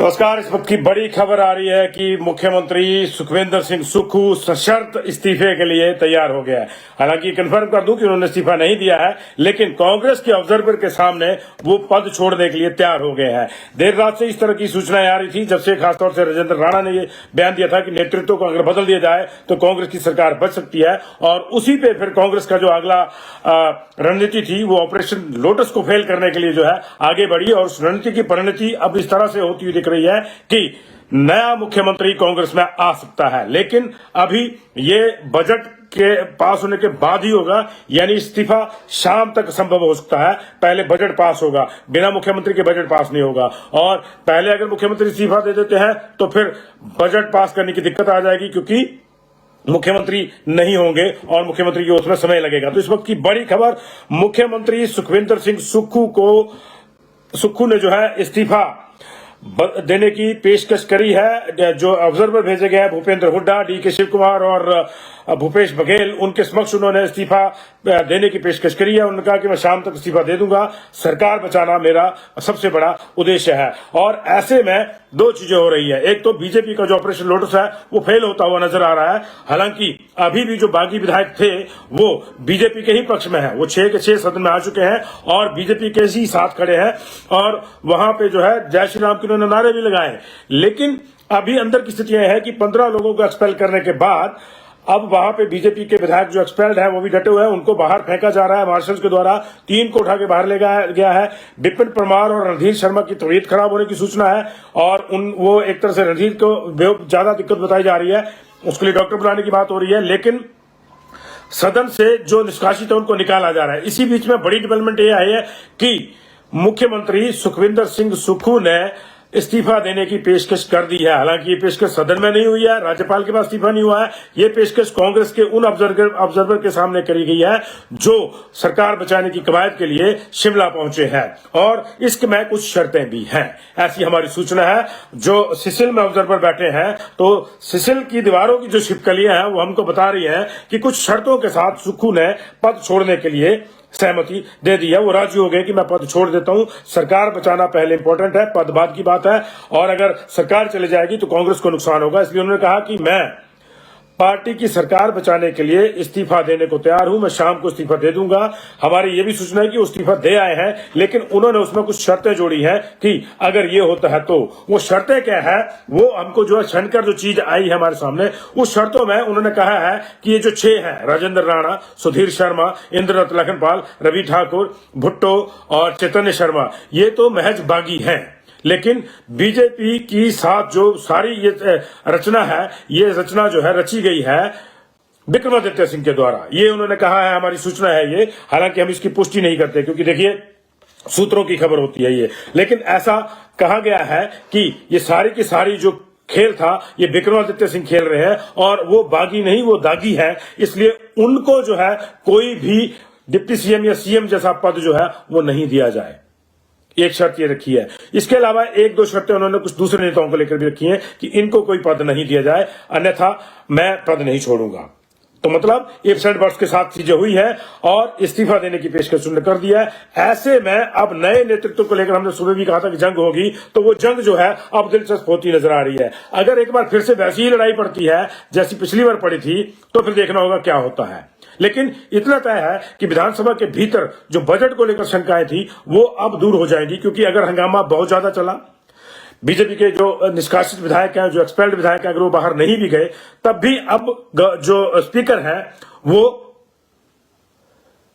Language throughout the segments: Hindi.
नमस्कार। इस वक्त की बड़ी खबर आ रही है कि मुख्यमंत्री सुखविंदर सिंह सुक्खू सशर्त इस्तीफे के लिए तैयार हो गया है। हालांकि कंफर्म कर दूं कि उन्होंने इस्तीफा नहीं दिया है, लेकिन कांग्रेस के ऑब्जर्वर के सामने वो पद छोड़ने के लिए तैयार हो गए हैं। देर रात से इस तरह की सूचनाएं आ रही थी, जब से खासतौर से राजेंद्र राणा ने ये बयान दिया था कि नेतृत्व को अगर बदल दिया जाए तो कांग्रेस की सरकार बच सकती है। और उसी पे फिर कांग्रेस का जो अगला रणनीति थी वो ऑपरेशन लोटस को फेल करने के लिए जो है आगे बढ़ी, और उस रणनीति की परिणति अब इस तरह से होती हुई दिख रही है कि नया मुख्यमंत्री कांग्रेस में आ सकता है। लेकिन अभी ये बजट के पास होने के बाद ही होगा, यानी इस्तीफा शाम तक संभव हो सकता है। पहले बजट पास होगा, बिना मुख्यमंत्री के बजट पास नहीं होगा। और पहले अगर मुख्यमंत्री इस्तीफा दे देते हैं तो फिर बजट पास करने की दिक्कत आ जाएगी, क्योंकि मुख्यमंत्री नहीं होंगे और मुख्यमंत्री की उसमें समय लगेगा। तो इस वक्त की बड़ी खबर, मुख्यमंत्री सुखविंदर सिंह सुक्खू ने जो है इस्तीफा देने की पेशकश करी है। जो ऑब्जर्वर भेजे गए हैं भूपेंद्र हुड्डा, डी.के. शिव कुमार और भूपेश बघेल, उनके समक्ष उन्होंने इस्तीफा देने की पेशकश करी है। उन्होंने कहा कि मैं शाम तक इस्तीफा दे दूंगा, सरकार बचाना मेरा सबसे बड़ा उद्देश्य है। और ऐसे में दो चीजें हो रही है, एक तो बीजेपी का जो ऑपरेशन लोटस है वो फेल होता हुआ नजर आ रहा है। हालांकि अभी भी जो बागी विधायक थे वो बीजेपी के ही पक्ष में है, वो 6 के 6 सदन में आ चुके हैं और बीजेपी के ही साथ खड़े हैं, और वहां पे जो है जय श्री राम के उन्होंने नारे भी लगाए। लेकिन अभी अंदर की स्थितियां है कि 15 लोगों को एक्सपेल करने के बाद अब वहां पे बीजेपी के विधायक जो एक्सपेल्ड है वो भी डटे हुए हैं, उनको बाहर फेंका जा रहा है मार्शल्स के द्वारा। 3 को उठा के बाहर ले गया है। विपिन परमार और रणधीर शर्मा की तबीयत खराब होने की सूचना है, और वो एक तरह से रणधीर को ज्यादा दिक्कत बताई जा रही है, उसके लिए डॉक्टर बुलाने की बात हो रही है। लेकिन सदन से जो निष्कासित है उनको निकाला जा रहा है। इसी बीच में बड़ी डेवलपमेंट ये आई है कि मुख्यमंत्री सुखविंदर सिंह सुक्खू ने इस्तीफा देने की पेशकश कर दी है। हालांकि ये पेशकश सदन में नहीं हुई है, राज्यपाल के पास इस्तीफा नहीं हुआ है। ये पेशकश कांग्रेस के उन ऑब्जर्वर के सामने करी गई है जो सरकार बचाने की कवायद के लिए शिमला पहुंचे हैं, और इसमें कुछ शर्तें भी हैं, ऐसी हमारी सूचना है। जो सिसिल में ऑब्जर्वर बैठे हैं, तो सिसिल की दीवारों की जो छिपकलियां हैं वो हमको बता रही हैं कि कुछ शर्तों के साथ सुक्खू ने पद छोड़ने के लिए सहमति दे दी है। वो राजी हो गए कि मैं पद छोड़ देता हूं, सरकार बचाना पहले इंपॉर्टेंट है, पद बाद की बात है, और अगर सरकार चले जाएगी तो कांग्रेस को नुकसान होगा। इसलिए उन्होंने कहा कि मैं पार्टी की सरकार बचाने के लिए इस्तीफा देने को तैयार हूं, मैं शाम को इस्तीफा दे दूंगा। हमारी ये भी सूचना है कि वो इस्तीफा दे आए हैं, लेकिन उन्होंने उसमें कुछ शर्तें जोड़ी हैं कि अगर ये होता है तो। वो शर्तें क्या है, वो हमको जो है छनकर जो चीज आई है हमारे सामने, उस शर्तों में उन्होंने कहा है कि ये जो 6 हैं, राजेंद्र राणा, सुधीर शर्मा, इंद्ररथ लखनपाल, रवि ठाकुर, भुट्टो और चैतन्य शर्मा, ये तो महज बागी हैं। लेकिन बीजेपी की साथ जो सारी ये रचना है, ये रचना जो है रची गई है विक्रमादित्य सिंह के द्वारा, ये उन्होंने कहा है, हमारी सूचना है ये। हालांकि हम इसकी पुष्टि नहीं करते, क्योंकि देखिए सूत्रों की खबर होती है ये, लेकिन ऐसा कहा गया है कि ये सारी की सारी जो खेल था ये विक्रमादित्य सिंह खेल रहे हैं, और वो बागी नहीं, वो दागी है। इसलिए उनको जो है कोई भी डिप्टी सीएम या सीएम जैसा पद जो है वो नहीं दिया जाए, एक शर्त ये रखी है। इसके अलावा 1-2 शर्तें उन्होंने कुछ दूसरे नेताओं को लेकर भी रखी हैं कि इनको कोई पद नहीं दिया जाए, अन्यथा मैं पद नहीं छोड़ूंगा। तो मतलब 61 वर्ष के साथ चीजें हुई है और इस्तीफा देने की पेशकश उन्होंने कर दिया है। ऐसे में अब नए नेतृत्व को लेकर हमने सुबह भी कहा था कि जंग होगी, तो वो जंग जो है अब दिलचस्प होती नजर आ रही है। अगर एक बार फिर से वैसी ही लड़ाई पड़ती है जैसी पिछली बार पड़ी थी, तो फिर देखना होगा क्या होता है। लेकिन इतना तय है कि विधानसभा के भीतर जो बजट को लेकर शंकाएं थी वो अब दूर हो जाएंगी, क्योंकि अगर हंगामा बहुत ज्यादा चला, बीजेपी के जो निष्कासित विधायक हैं, जो एक्सपेल्ड विधायक हैं, अगर वो बाहर नहीं भी गए, तब भी अब जो स्पीकर हैं वो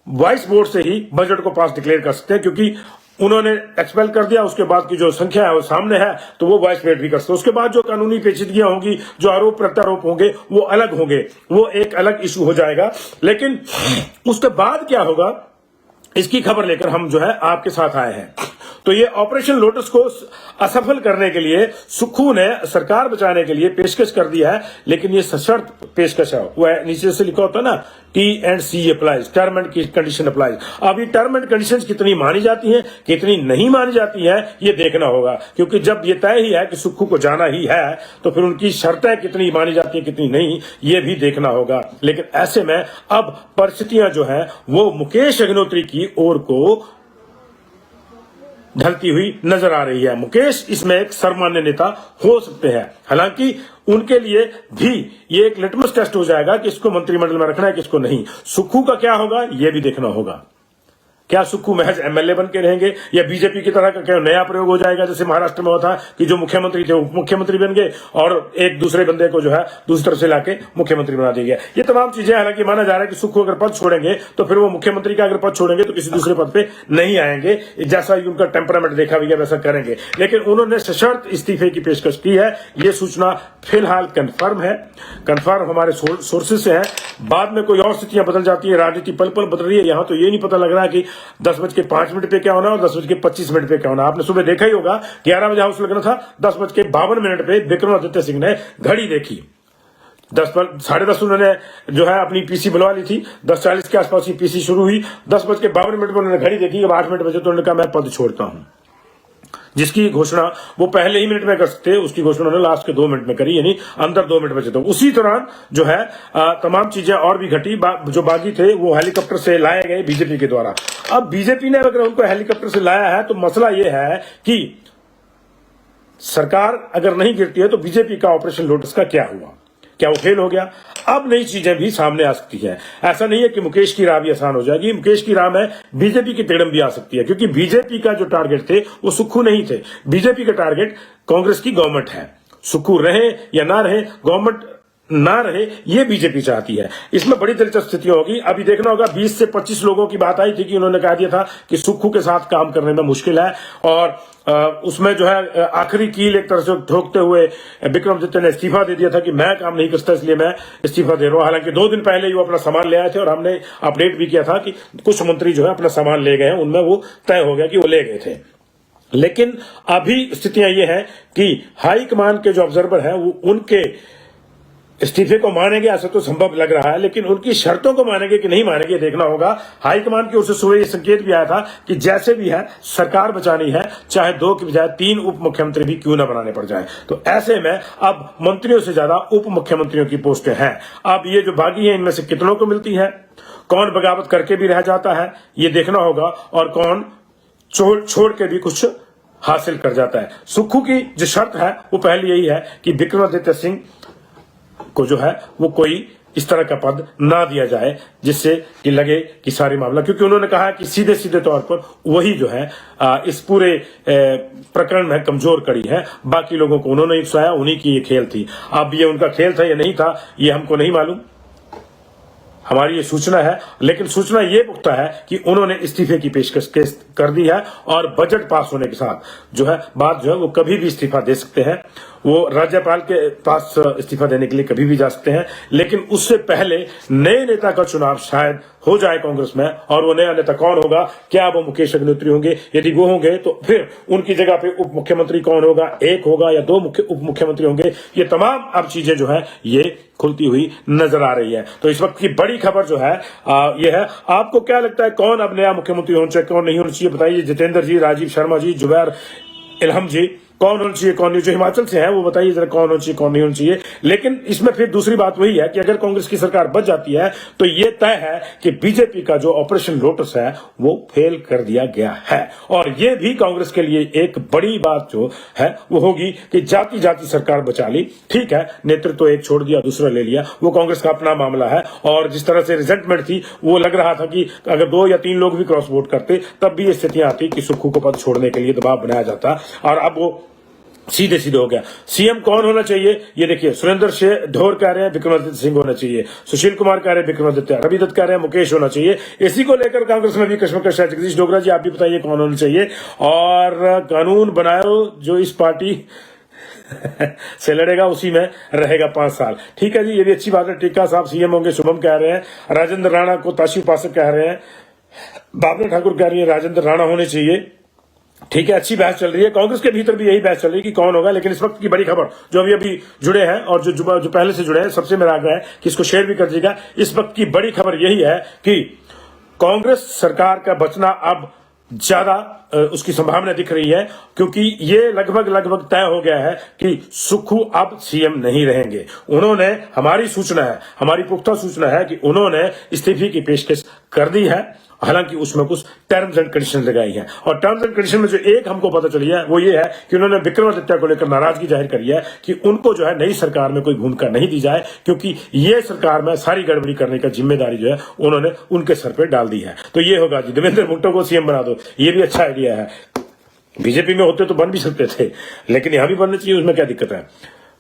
वॉइस वोट से ही बजट को पास डिक्लेयर कर सकते हैं, क्योंकि उन्होंने एक्सपेल कर दिया। उसके बाद की जो संख्या है वो सामने है, तो वो वॉइस वोट भी कर सकते हैं। उसके बाद जो कानूनी पेचीदगियां होंगी, जो आरोप प्रत्यारोप होंगे, वो अलग होंगे, वो एक अलग इशू हो जाएगा। लेकिन उसके बाद क्या होगा, इसकी खबर लेकर हम जो है आपके साथ आए हैं। तो ये ऑपरेशन लोटस को असफल करने के लिए सुक्खू ने सरकार बचाने के लिए पेशकश कर दिया है, लेकिन ये सशर्त पेशकश है। वो नीचे से लिखा होता है ना, T&C applies, term and condition applies. अब ये टर्म एंड कंडीशन कितनी मानी जाती हैं, कितनी नहीं मानी जाती हैं, ये देखना होगा, क्योंकि जब ये तय ही है कि सुक्खू को जाना ही है, तो फिर उनकी शर्तें कितनी मानी जाती हैं कितनी नहीं, ये भी देखना होगा। लेकिन ऐसे में अब परिस्थितियां जो है वो मुकेश अग्निहोत्री की ओर को ढलती हुई नजर आ रही है। मुकेश इसमें एक सर्वमान्य नेता हो सकते हैं, हालांकि उनके लिए भी ये एक लिटमस टेस्ट हो जाएगा कि इसको मंत्रिमंडल में रखना है, किसको नहीं। सुक्खू का क्या होगा ये भी देखना होगा। क्या सुक्खू महज एमएलए बन के रहेंगे या बीजेपी की तरह का क्या नया प्रयोग हो जाएगा, जैसे महाराष्ट्र में हुआ था कि जो मुख्यमंत्री थे उप मुख्यमंत्री बन गए और एक दूसरे बंदे को जो है दूसरी तरफ से लाके मुख्यमंत्री बना दिया गया। ये तमाम चीजें, हालांकि माना जा रहा है कि सुक्खू अगर पद छोड़ेंगे तो फिर वो मुख्यमंत्री का अगर पद छोड़ेंगे तो किसी दूसरे पद पे नहीं आएंगे, जैसा उनका टेम्परामेंट देखा भी गया वैसा करेंगे। लेकिन उन्होंने सशर्त इस्तीफे की पेशकश की है। ये सूचना फिलहाल कंफर्म है, कंफर्म हमारे सोर्सेज से है। बाद में कोई और स्थितियां बदल जाती है, राजनीति पल पल बदल रही है। यहां तो ये नहीं पता लग रहा कि 10:05 पे क्या होना और 10:25 पे क्या होना। आपने सुबह देखा ही होगा 11 बजे हाउस लगना था, 10:52 पे विक्रमादित्य सिंह ने घड़ी देखी, 10:30 उन्होंने जो है अपनी पीसी बुलवा ली थी, 10:40 के आसपास ही पीसी शुरू हुई, 10:52 पर उन्होंने घड़ी देखी। अब 8 मिनट बचे तो उन्होंने कहा मैं पद छोड़ता हूं, जिसकी घोषणा वो पहले ही मिनट में कर सकते, उसकी घोषणा उन्होंने लास्ट के 2 मिनट में करी, यानी अंदर 2 मिनट बचे। तो उसी दौरान जो है तमाम चीजें और भी घटी। जो बागी थे वो हेलीकॉप्टर से लाए गए बीजेपी के द्वारा। अब बीजेपी ने अगर उनको हेलीकॉप्टर से लाया है तो मसला यह है कि सरकार अगर नहीं गिरती है तो बीजेपी का ऑपरेशन लोटस का क्या हुआ, क्या वो फेल हो गया? अब नई चीजें भी सामने आ सकती है। ऐसा नहीं है कि मुकेश की राह भी आसान हो जाएगी, मुकेश की राह में बीजेपी की तिड़म भी आ सकती है, क्योंकि बीजेपी का जो टारगेट थे वो सुक्खू नहीं थे। बीजेपी का टारगेट कांग्रेस की गवर्नमेंट है। सुक्खू रहे या ना रहे, गवर्नमेंट ना रहे, ये बीजेपी चाहती है। इसमें बड़ी दिलचस्प स्थितियां होगी। अभी देखना होगा, 20 से 25 लोगों की बात आई थी कि उन्होंने कह दिया था कि सुक्खू के साथ काम करने में मुश्किल है, और उसमें जो है आखिरी कील एक तरह से ठोकते हुए विक्रमादित्य ने इस्तीफा दे दिया था कि मैं काम नहीं कर सकता इसलिए मैं इस्तीफा दे रहा हूं। हालांकि 2 दिन पहले ही वो अपना सामान ले आए थे और हमने अपडेट भी किया था कि कुछ मंत्री जो है अपना सामान ले गए हैं, उनमें वो तय हो गया कि वो ले गए थे। लेकिन अभी स्थितियां ये है कि हाईकमान के जो ऑब्जर्वर है वो उनके इस्तीफे को मानेंगे, ऐसा तो संभव लग रहा है, लेकिन उनकी शर्तों को मानेंगे कि नहीं मानेंगे देखना होगा। हाईकमान की ओर से सुबह ये संकेत भी आया था कि जैसे भी है सरकार बचानी है, चाहे 2 की बजाय 3 उप मुख्यमंत्री भी क्यों ना बनाने पड़ जाए। तो ऐसे में अब मंत्रियों से ज्यादा उप मुख्यमंत्रियों की पोस्टें हैं। अब ये जो बागी है इनमें से कितनों को मिलती है, कौन बगावत करके भी रह जाता है ये देखना होगा, और कौन छोड़ के भी कुछ हासिल कर जाता है। सुक्खू की जो शर्त है वो पहली यही है कि विक्रमादित्य सिंह को जो है वो कोई इस तरह का पद ना दिया जाए जिससे कि लगे कि सारी मामला, क्योंकि उन्होंने कहा कि सीधे सीधे तौर पर वही जो है इस पूरे प्रकरण में कमजोर कड़ी है। बाकी लोगों को उन्होंने उकसाया, उन्हीं की ये खेल थी। अब ये उनका खेल था या नहीं था ये हमको नहीं मालूम, हमारी ये सूचना है, लेकिन सूचना ये पुख्ता है कि उन्होंने इस्तीफे की पेशकश कर दी है, और बजट पास होने के साथ जो है बात जो है वो कभी भी इस्तीफा दे सकते हैं। वो राज्यपाल के पास इस्तीफा देने के लिए कभी भी जा सकते हैं, लेकिन उससे पहले नए नेता का चुनाव शायद हो जाए कांग्रेस में। और वो नया नेता कौन होगा, क्या वो मुकेश अग्निहोत्री होंगे? यदि वो होंगे तो फिर उनकी जगह पे उप मुख्यमंत्री कौन होगा, 1 होगा या 2 उप मुख्यमंत्री होंगे? ये तमाम अब चीजें जो है ये खुलती हुई नजर आ रही है। तो इस वक्त की बड़ी खबर जो है ये है। आपको क्या लगता है कौन अब नया मुख्यमंत्री होना चाहिए, कौन नहीं होना चाहिए? बताइए। जितेंद्र जी, राजीव शर्मा जी, जुबैर इल्हम जी, कौन होना चाहिए कौन नहीं? जो हिमाचल से है वो बताइए जरा कौन होना चाहिए कौन नहीं होना चाहिए। लेकिन इसमें फिर दूसरी बात वही है कि अगर कांग्रेस की सरकार बच जाती है तो ये तय है कि बीजेपी का जो ऑपरेशन लोटस है वो फेल कर दिया गया है। और ये भी कांग्रेस के लिए एक बड़ी बात जो है वो होगी कि जाति जाति सरकार बचा ली। ठीक है, नेतृत्व तो एक छोड़ दिया, दूसरा ले लिया, वो कांग्रेस का अपना मामला है। और जिस तरह से रिजल्टमेंट थी वो लग रहा था कि अगर 2 या 3 लोग भी क्रॉस वोट करते तब भी ये स्थितियां आती कि सुक्खू को पद छोड़ने के लिए दबाव बनाया जाता, और अब वो सीधे सीधे हो गया। सीएम कौन होना चाहिए ये देखिए, सुरेंद्र ढोर कह रहे हैं विक्रमादित्य सिंह होना चाहिए, सुशील कुमार कह रहे हैं विक्रमादित्य, रवि दत्त कह रहे हैं मुकेश होना चाहिए। इसी को लेकर कांग्रेस में भी कश्मकश है। जगदीश डोगरा जी आप भी बताइए कौन होना चाहिए। और कानून बनाओ जो इस पार्टी से लड़ेगा उसी में रहेगा 5 साल। ठीक है जी, ये भी अच्छी बात है। टीका साहब सीएम होंगे, शुभम कह रहे हैं। राजेंद्र राणा को ताशी उपासक कह रहे हैं। भावना ठाकुर कह रही है राजेंद्र राणा होने चाहिए। ठीक है, अच्छी बहस चल रही है। कांग्रेस के भीतर भी यही बहस चल रही है कि कौन होगा। लेकिन इस वक्त की बड़ी खबर जो अभी जुड़े हैं और जो पहले से जुड़े हैं, सबसे मेरा आग्रह है कि इसको शेयर भी कर दीजिएगा। इस वक्त की बड़ी खबर यही है कि कांग्रेस सरकार का बचना अब ज्यादा उसकी संभावना दिख रही है, क्योंकि ये लगभग तय हो गया है कि सुक्खू अब सीएम नहीं रहेंगे। उन्होंने, हमारी सूचना है, हमारी पुख्ता सूचना है कि उन्होंने इस्तीफे की पेशकश कर दी है। हालांकि उसमें कुछ टर्म्स एंड कंडीशन लगाई है, और टर्म्स एंड कंडीशन में जो एक हमको पता चली है वो ये है कि उन्होंने विक्रमादित्य को लेकर नाराजगी जाहिर करी है कि उनको जो है नई सरकार में कोई भूमिका नहीं दी जाए, क्योंकि ये सरकार में सारी गड़बड़ी करने का जिम्मेदारी जो है उन्होंने उनके सर पे डाल दी है। तो ये होगा जी, देवेंद्र भुट्टो को सीएम बना दो, ये भी अच्छा आइडिया है। बीजेपी में होते तो बन भी सकते थे, लेकिन यहां भी बनना चाहिए, उसमें क्या दिक्कत है।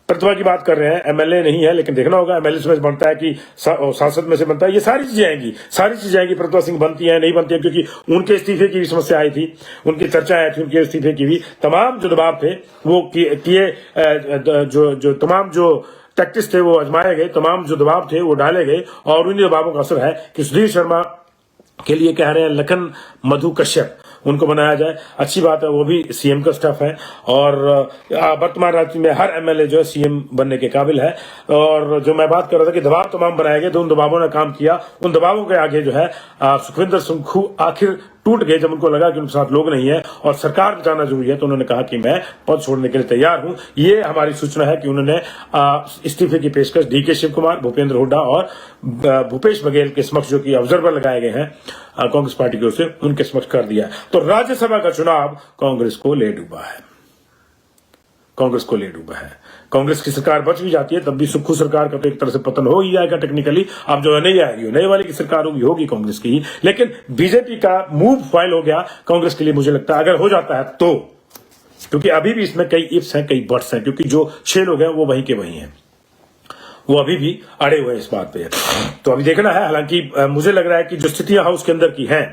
प्रतिभा की बात कर रहे हैं, एमएलए नहीं है, लेकिन देखना होगा एमएलए में बनता है कि सांसद में से बनता है, ये सारी चीजें आएंगी। प्रतिभा सिंह बनती है नहीं बनती है, क्योंकि उनके इस्तीफे की भी समस्या आई थी, उनकी चर्चा आई थी, उनके इस्तीफे की भी तमाम जो दबाव थे वो किए, जो तमाम जो टैक्टिस थे वो आजमाए गए, तमाम जो दबाव थे वो डाले गए, और उन्हीं दबावों का असर है कि सुधीर शर्मा के लिए कह रहे हैं लखन मधु कश्यप, उनको बनाया जाए। अच्छी बात है, वो भी सीएम का स्टाफ है, और वर्तमान राज्य में हर एमएलए जो है सीएम बनने के काबिल है। और जो मैं बात कर रहा था कि दबाव तमाम बनाए गए, तो उन दबावों ने काम किया, उन दबावों के आगे जो है सुखविंदर सुक्खू आखिर टूट गए जब उनको लगा कि उनके साथ लोग नहीं है और सरकार बचाना जरूरी है, तो उन्होंने कहा कि मैं पद छोड़ने के लिए तैयार हूं। ये हमारी सूचना है कि उन्होंने इस्तीफे की पेशकश डीके शिव कुमार, भूपेंद्र हुड्डा और भूपेश बघेल के समक्ष, जो कि ऑब्जर्वर लगाए गए हैं कांग्रेस पार्टी की ओर से, उनके समक्ष कर दिया। तो राज्यसभा का चुनाव कांग्रेस को ले डूबा है, कांग्रेस की सरकार बच भी जाती है तब भी सुक्खू सरकार का तो एक तरह से पतन हो ही जाएगा टेक्निकली। अब जो है नहीं आएगी, नए वाली की सरकार होगी कांग्रेस की, लेकिन बीजेपी का मूव फाइल हो गया कांग्रेस के लिए, मुझे लगता है अगर हो जाता है तो, क्योंकि अभी भी इसमें कई इफ्स हैं, कई बट्स हैं, क्योंकि जो 6 लोग हैं वो वहीं के वहीं हैं, वो अभी भी अड़े हुए हैं इस बात पे। तो अभी देखना है, हालांकि मुझे लग रहा है कि जो स्थितियां हाउस के अंदर की हैं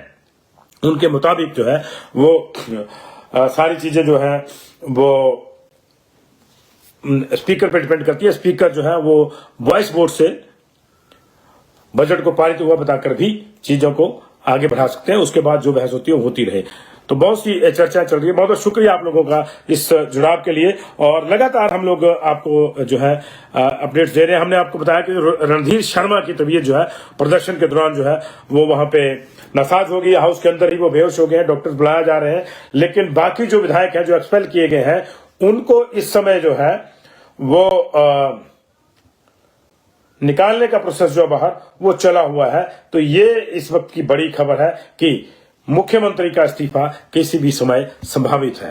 उनके मुताबिक जो है वो सारी चीजें जो है वो स्पीकर पे डिपेंड करती है। स्पीकर जो है वो वॉइस वोट से बजट को पारित हुआ बताकर भी चीजों को आगे बढ़ा सकते हैं, उसके बाद जो बहस होती है वो होती रहे। तो बहुत सी चर्चा चल रही है। बहुत बहुत शुक्रिया आप लोगों का इस जुड़ाव के लिए, और लगातार हम लोग आपको जो है अपडेट्स दे रहे हैं। हमने आपको बताया कि रणधीर शर्मा की तबीयत जो है प्रदर्शन के दौरान जो है वो वहां पे नासाज हो गई, हाउस के अंदर ही वो बेहोश हो गए हैं, डॉक्टर बुलाया जा रहे हैं। लेकिन बाकी जो विधायक हैं जो एक्सपेल किए गए हैं उनको इस समय जो है वो निकालने का प्रोसेस जो बाहर वो चला हुआ है। तो ये इस वक्त की बड़ी खबर है कि मुख्यमंत्री का इस्तीफा किसी भी समय संभावित है।